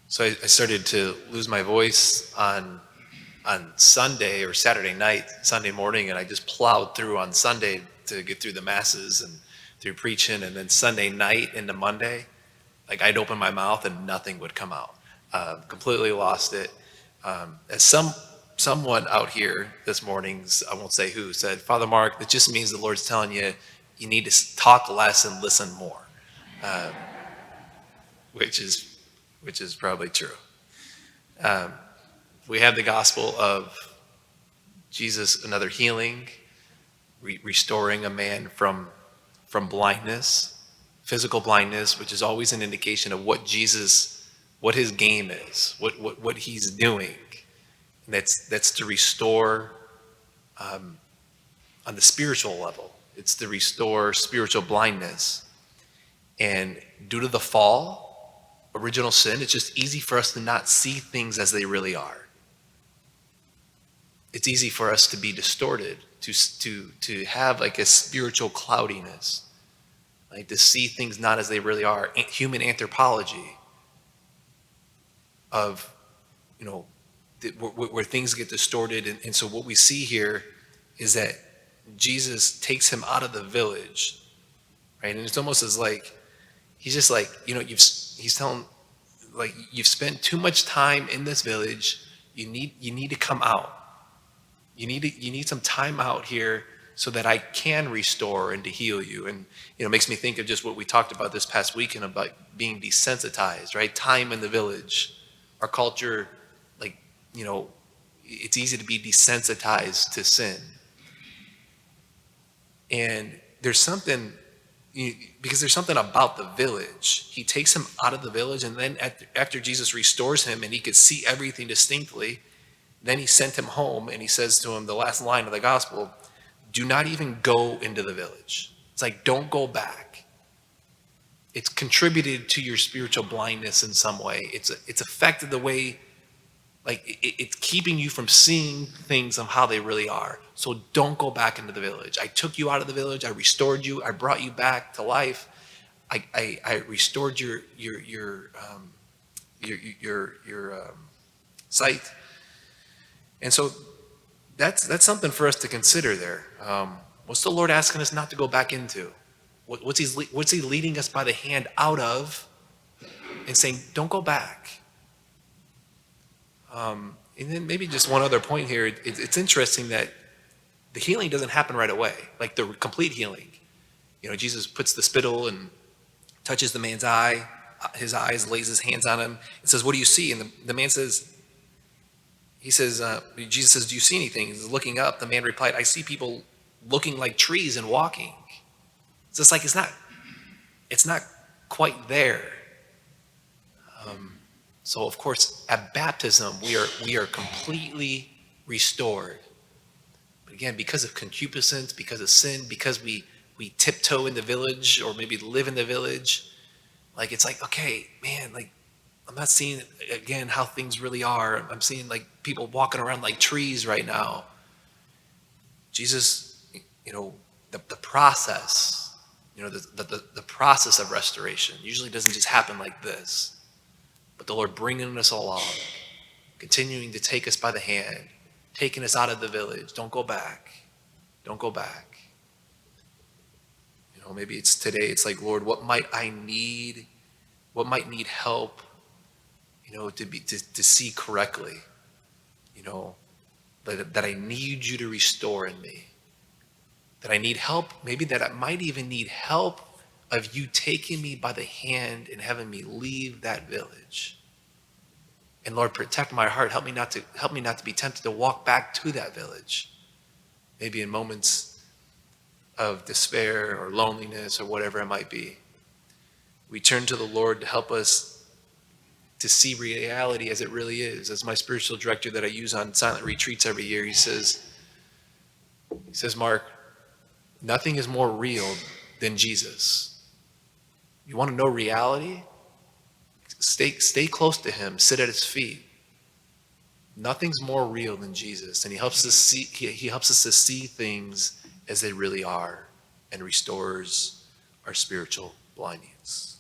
So I started to lose my voice on Sunday or Saturday night, Sunday morning, and I just plowed through on Sunday to get through the masses and through preaching, and then Sunday night into Monday, like I'd open my mouth and nothing would come out. Completely lost it. As someone out here this morning, I won't say who, said, Father Mark, that just means the Lord's telling you you need to talk less and listen more, uh, which is probably true. Um, we have the gospel of Jesus, another healing, restoring a man from blindness, physical blindness, which is always an indication of what his game is, what he's doing. And that's to restore on the spiritual level. It's to restore spiritual blindness. And due to the fall, original sin, it's just easy for us to not see things as they really are. It's easy for us to be distorted, to have like a spiritual cloudiness, like to see things not as they really are. Human anthropology of, where things get distorted. And so what we see here is that Jesus takes him out of the village, right? And it's almost as like, he's just like, he's telling, like, you've spent too much time in this village. You need to come out. You need some time out here so that I can restore and to heal you. And it makes me think of just what we talked about this past weekend about being desensitized, right? Time in the village. Our culture, like, it's easy to be desensitized to sin. And there's something, because there's something about the village. He takes him out of the village, and then after Jesus restores him and he could see everything distinctly, then he sent him home, and he says to him, the last line of the gospel, do not even go into the village. It's like, don't go back. It's contributed to your spiritual blindness in some way. It's affected the way, like, it's keeping you from seeing things of how they really are. So don't go back into the village. I took you out of the village. I restored you. I brought you back to life. I restored your sight. And so that's something for us to consider there. What's the Lord asking us not to go back into? What's he leading us by the hand out of, and saying, don't go back? And then maybe just one other point here. It's interesting that the healing doesn't happen right away, like the complete healing. Jesus puts the spittle and touches the man's eye, his eyes, lays his hands on him, and says, what do you see? And the man says, Jesus says, do you see anything? He's looking up. The man replied, I see people looking like trees and walking. It's just like, it's not quite there. So of course, at baptism, we are completely restored. But again, because of concupiscence, because of sin, because we tiptoe in the village, or maybe live in the village, like, it's like, okay, man, like, I'm not seeing again how things really are. I'm seeing like people walking around like trees right now. Jesus, the process, the process of restoration usually doesn't just happen like this, but the Lord bringing us along, continuing to take us by the hand, taking us out of the village. Don't go back. Don't go back. Maybe it's today. It's like, Lord, what might I need? What might need help? To see correctly, that I need you to restore in me, that I need help, maybe that I might even need help of you taking me by the hand and having me leave that village. And Lord, protect my heart. Help me not to be tempted to walk back to that village, maybe in moments of despair or loneliness or whatever it might be. We turn to the Lord to help us to see reality as it really is. As my spiritual director that I use on silent retreats every year, he says, Mark, nothing is more real than Jesus. You want to know reality? Stay close to him. Sit at his feet. Nothing's more real than Jesus, and he helps us to see things as they really are, and restores our spiritual blindness.